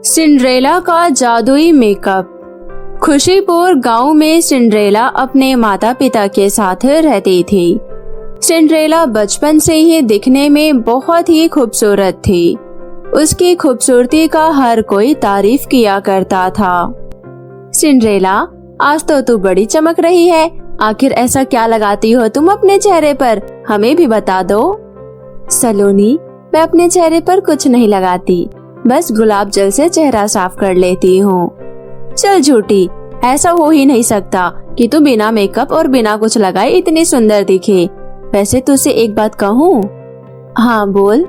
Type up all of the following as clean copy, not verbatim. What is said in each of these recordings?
Cinderella का जादुई makeup. Khushipur गांव में सिंड्रेला अपने माता पिता के साथ रहती थी। सिंड्रेला बचपन से ही दिखने में बहुत ही खूबसूरत थी। उसकी खूबसूरती का हर कोई तारीफ किया करता था। सिंड्रेला, आज तो तू बड़ी चमक रही है। आखिर ऐसा क्या लगाती हो तुम अपने चेहरे पर? हमें भी बता दो। सलोनी, मैं अपने चेहरे पर कुछ नहीं लगाती, बस गुलाब जल से चेहरा साफ कर लेती हूँ। चल झूठी, ऐसा हो ही नहीं सकता कि तू बिना मेकअप और बिना कुछ लगाए इतनी सुंदर दिखे। वैसे तुझसे एक बात कहूँ? हाँ बोल।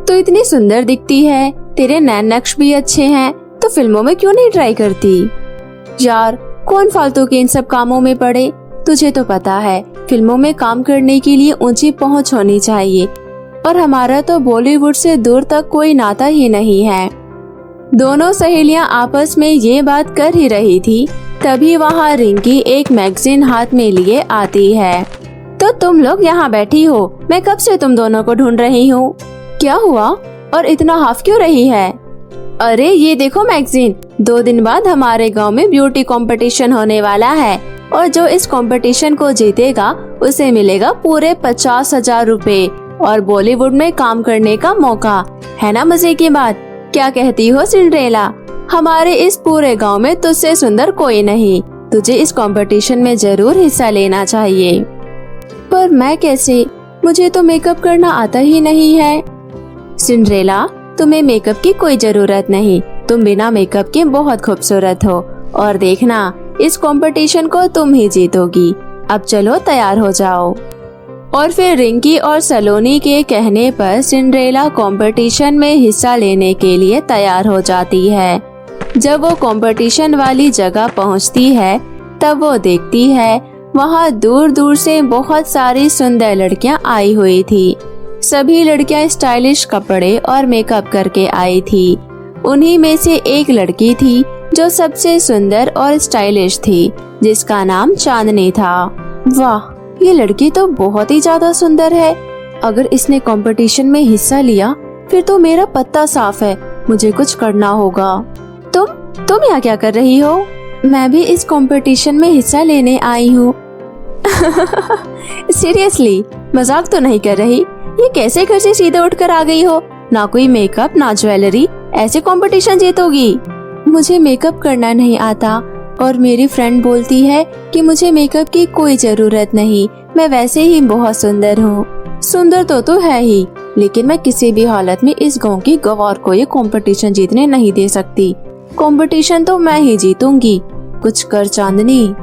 तू इतनी सुंदर दिखती है, तेरे नैन नक्श भी अच्छे हैं, तो फिल्मों में क्यों नहीं ट्राई करती? यार, कौन फालतू के इन सब कामों में पड़े? तुझे तो पता है फिल्मों में काम करने के लिए ऊंची पहुंच होनी चाहिए, और हमारा तो बॉलीवुड से दूर तक कोई नाता ही नहीं है। दोनों सहेलियां आपस में ये बात कर ही रही थी, तभी वहाँ रिंकी एक मैगजीन हाथ में लिए आती है। तो तुम लोग यहाँ बैठी हो, मैं कब से तुम दोनों को ढूंढ रही हूँ। क्या हुआ और इतना हाफ क्यों रही है? अरे ये देखो मैगजीन, 2 दिन बाद हमारे गांव में ब्यूटी कंपटीशन होने वाला है, और जो इस कंपटीशन को जीतेगा उसे मिलेगा पूरे 50,000 रुपए और बॉलीवुड में काम करने का मौका। है ना मजे की बात? क्या कहती हो सिंड्रेला? हमारे इस पूरे गांव में तुझसे सुंदर कोई नहीं। तुझे इस कंपटीशन में जरूर हिस्सा लेना चाहिए। पर मैं कैसे? मुझे तो मेकअप करना आता ही नहीं है। सिंड्रेला, तुम्हें मेकअप की कोई जरूरत नहीं। तुम बिना मेकअप के बहुत खूबसूरत हो, और देखना इस कंपटीशन को तुम ही जीतोगी। अब चलो तैयार हो जाओ। और फिर रिंकी और सलोनी के कहने पर सिंड्रेला कंपटीशन में हिस्सा लेने के लिए तैयार हो जाती है। जब वो कंपटीशन वाली जगह पहुंचती है, तब वो देखती है वहाँ दूर दूर से बहुत सारी सुंदर लड़कियां आई हुई थी। सभी लड़कियां स्टाइलिश कपड़े और मेकअप करके आई थी। उन्हीं में से एक लड़की थी जो सबसे सुंदर और स्टाइलिश थी, जिसका नाम चांदनी था। वाह, ये लड़की तो बहुत ही ज्यादा सुंदर है। अगर इसने कंपटीशन में हिस्सा लिया फिर तो मेरा पत्ता साफ है। मुझे कुछ करना होगा। तुम यहाँ क्या कर रही हो? मैं भी इस कंपटीशन में हिस्सा लेने आई हूँ। सीरियसली, मजाक तो नहीं कर रही? ये कैसे घर से सीधे उठकर आ गई हो? ना कोई मेकअप ना ज्वेलरी, ऐसे कंपटीशन जीतोगी? मुझे मेकअप करना नहीं आता, और मेरी फ्रेंड बोलती है कि मुझे मेकअप की कोई जरूरत नहीं, मैं वैसे ही बहुत सुंदर हूँ। सुंदर तो है ही, लेकिन मैं किसी भी हालत में इस गांव की गवार को ये कंपटीशन जीतने नहीं दे सकती। कंपटीशन तो मैं ही जीतूंगी। कुछ कर चांदनी।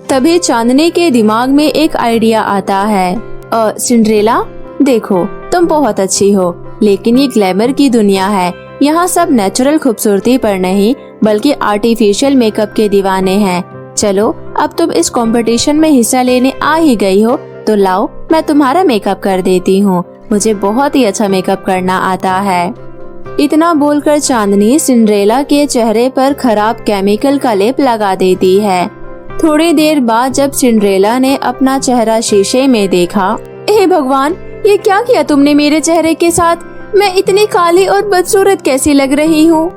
तभी चांदनी के दिमाग में एक आइडिया आता है। सिंड्रेला, देखो तुम बहुत अच्छी हो, लेकिन ये ग्लैमर की दुनिया है। यहाँ सब नेचुरल खूबसूरती पर नहीं बल्कि आर्टिफिशियल मेकअप के दीवाने हैं। चलो, अब तुम इस कंपटीशन में हिस्सा लेने आ ही गई हो, तो लाओ मैं तुम्हारा मेकअप कर देती हूँ। मुझे बहुत ही अच्छा मेकअप करना आता है। इतना बोलकर चांदनी सिंड्रेला के चेहरे पर खराब केमिकल का लेप लगा देती है। थोड़ी देर बाद जब सिंड्रेला ने अपना चेहरा शीशे में देखा, हे भगवान, ये क्या किया तुमने मेरे चेहरे के साथ? मैं इतनी काली और बदसूरत कैसी लग रही हूँ?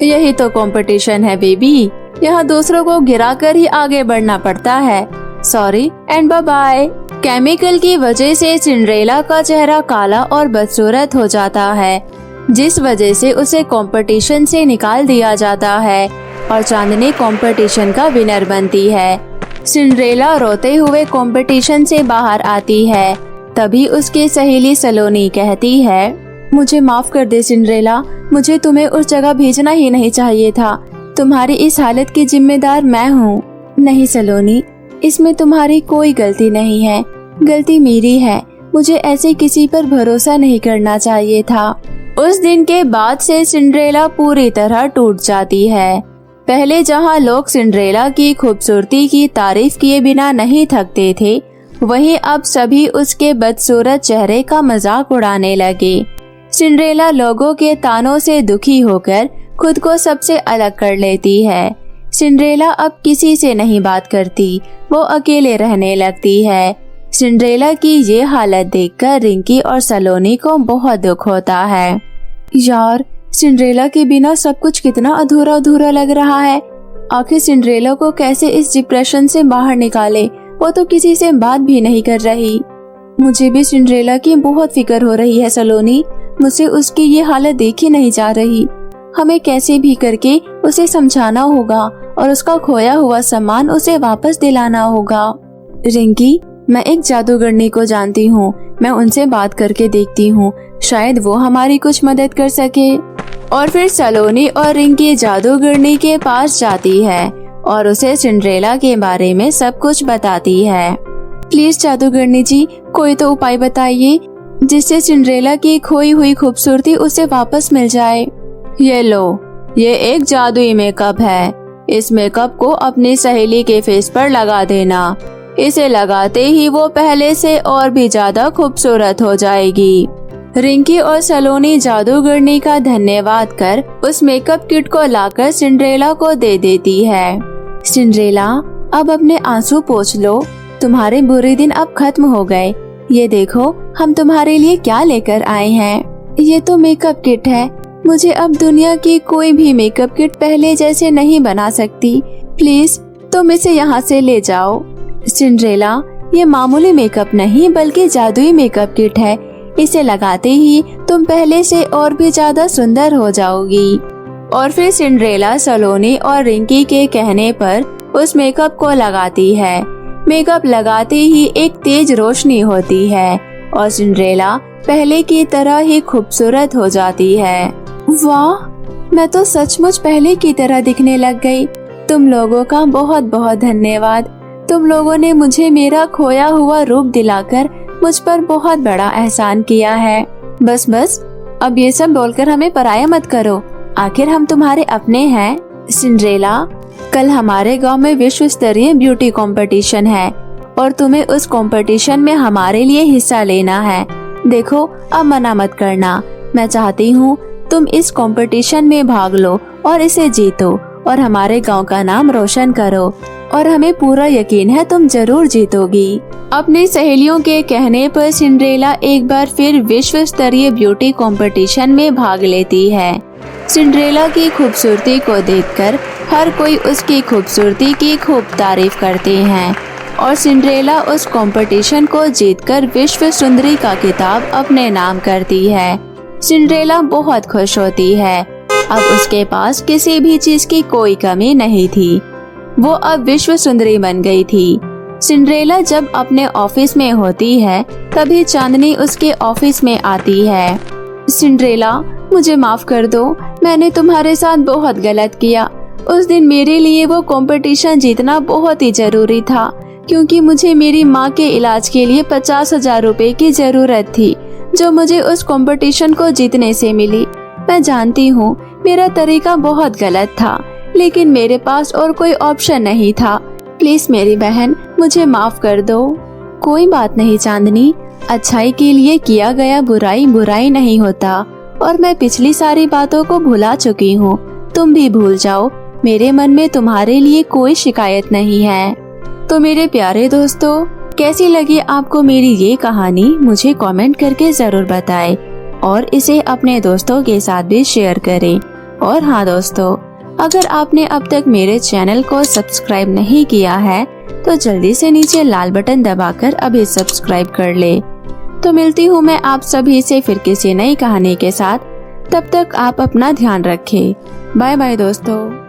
यही तो कंपटीशन है बेबी, यहाँ दूसरों को गिराकर ही आगे बढ़ना पड़ता है। Sorry and bye bye. Chemical की वजह से सिंड्रेला का चेहरा काला और बदसूरत हो जाता है, जिस वजह से उसे कंपटीशन से निकाल दिया जाता है और चांदनी कंपटीशन का विनर बनती है। सिंड्रेला रोते हुए कंपटीशन से बाहर आती है। तभी उसकी सहेली सलोनी कहती है, मुझे माफ कर दे सिंड्रेला, मुझे तुम्हें उस जगह भेजना ही नहीं चाहिए था। तुम्हारी इस हालत की जिम्मेदार मैं हूँ। नहीं सलोनी, इसमें तुम्हारी कोई गलती नहीं है, गलती मेरी है। मुझे ऐसे किसी पर भरोसा नहीं करना चाहिए था। उस दिन के बाद से सिंड्रेला पूरी तरह टूट जाती है। पहले जहाँ लोग सिंड्रेला की खूबसूरती की तारीफ किए बिना नहीं थकते थे, वहीं अब सभी उसके बदसूरत चेहरे का मजाक उड़ाने लगे। सिंड्रेला लोगों के तानों से दुखी होकर खुद को सबसे अलग कर लेती है। सिंड्रेला अब किसी से नहीं बात करती, वो अकेले रहने लगती है। सिंड्रेला की ये हालत देखकर रिंकी और सलोनी को बहुत दुख होता है। यार, सिंड्रेला के बिना सब कुछ कितना अधूरा अधूरा लग रहा है। आखिर सिंड्रेला को कैसे इस डिप्रेशन से बाहर निकाले, वो तो किसी से बात भी नहीं कर रही। मुझे भी सिंड्रेला की बहुत फिक्र हो रही है सलोनी। मुझसे उसकी ये हालत देखी नहीं जा रही। हमें कैसे भी करके उसे समझाना होगा और उसका खोया हुआ सामान उसे वापस दिलाना होगा। रिंकी, मैं एक जादूगरनी को जानती हूँ, मैं उनसे बात करके देखती हूँ, शायद वो हमारी कुछ मदद कर सके। और फिर सलोनी और रिंकी जादूगरनी के पास जाती है और उसे सिंड्रेला के बारे में सब कुछ बताती है। प्लीज जादूगरनी जी, कोई तो उपाय बताइए जिससे सिंड्रेला की खोई हुई खूबसूरती उसे वापस मिल जाए। ये लो, ये एक जादुई मेकअप है। इस मेकअप को अपनी सहेली के फेस पर लगा देना। इसे लगाते ही वो पहले से और भी ज्यादा खूबसूरत हो जाएगी। रिंकी और सलोनी जादूगरनी का धन्यवाद कर उस मेकअप किट को लाकर सिंड्रेला को दे देती है। सिंड्रेला, अब अपने आंसू पोंछ लो, तुम्हारे बुरे दिन अब खत्म हो गए। ये देखो, हम तुम्हारे लिए क्या लेकर आए हैं। ये तो मेकअप किट है। मुझे अब दुनिया की कोई भी मेकअप किट पहले जैसे नहीं बना सकती। प्लीज तुम इसे यहाँ से ले जाओ। सिंड्रेला, ये मामूली मेकअप नहीं बल्कि जादुई मेकअप किट है। इसे लगाते ही तुम पहले से और भी ज्यादा सुंदर हो जाओगी। और फिर सिंड्रेला सलोनी और रिंकी के कहने पर उस मेकअप को लगाती है। मेकअप लगाते ही एक तेज रोशनी होती है और सिंड्रेला पहले की तरह ही खूबसूरत हो जाती है। वाह, मैं तो सचमुच पहले की तरह दिखने लग गई। तुम लोगों का बहुत बहुत धन्यवाद। तुम लोगों ने मुझे मेरा खोया हुआ रूप दिलाकर मुझ पर बहुत बड़ा एहसान किया है। बस बस, अब ये सब बोलकर हमें पराया मत करो। आखिर हम तुम्हारे अपने हैं। सिंड्रेला, कल हमारे गांव में विश्व स्तरीय ब्यूटी कंपटीशन है और तुम्हें उस कंपटीशन में हमारे लिए हिस्सा लेना है। देखो, अब मना मत करना। मैं चाहती हूँ तुम इस कंपटीशन में भाग लो और इसे जीतो और हमारे गांव का नाम रोशन करो। और हमें पूरा यकीन है तुम जरूर जीतोगी। अपनी सहेलियों के कहने पर सिंड्रेला एक बार फिर विश्व स्तरीय ब्यूटी कंपटीशन में भाग लेती है। सिंड्रेला की खूबसूरती को देखकर हर कोई उसकी खूबसूरती की खूब तारीफ करते हैं और सिंड्रेला उस कंपटीशन को जीतकर विश्व सुंदरी का खिताब अपने नाम करती है। सिंड्रेला बहुत खुश होती है। अब उसके पास किसी भी चीज की कोई कमी नहीं थी। वो अब विश्व सुंदरी बन गई थी। सिंड्रेला जब अपने ऑफिस में होती है तभी चांदनी उसके ऑफिस में आती है। सिंड्रेला, मुझे माफ कर दो, मैंने तुम्हारे साथ बहुत गलत किया। उस दिन मेरे लिए वो कंपटीशन जीतना बहुत ही जरूरी था क्योंकि मुझे मेरी माँ के इलाज के लिए 50,000 रुपए की जरूरत थी जो मुझे उस कंपटीशन को जीतने से मिली। मैं जानती हूँ मेरा तरीका बहुत गलत था, लेकिन मेरे पास और कोई ऑप्शन नहीं था। प्लीज मेरी बहन, मुझे माफ कर दो। कोई बात नहीं चांदनी, अच्छाई के लिए किया गया बुराई बुराई नहीं होता और मैं पिछली सारी बातों को भुला चुकी हूँ। तुम भी भूल जाओ। मेरे मन में तुम्हारे लिए कोई शिकायत नहीं है। तो मेरे प्यारे दोस्तों, कैसी लगी आपको मेरी ये कहानी, मुझे कमेंट करके जरूर बताएं और इसे अपने दोस्तों के साथ भी शेयर करें। और हाँ दोस्तों, अगर आपने अब तक मेरे चैनल को सब्सक्राइब नहीं किया है तो जल्दी से नीचे लाल बटन दबाकर अभी सब्सक्राइब कर ले। तो मिलती हूँ मैं आप सभी से फिर किसी नई कहानी के साथ। तब तक आप अपना ध्यान रखें। बाय बाय दोस्तों।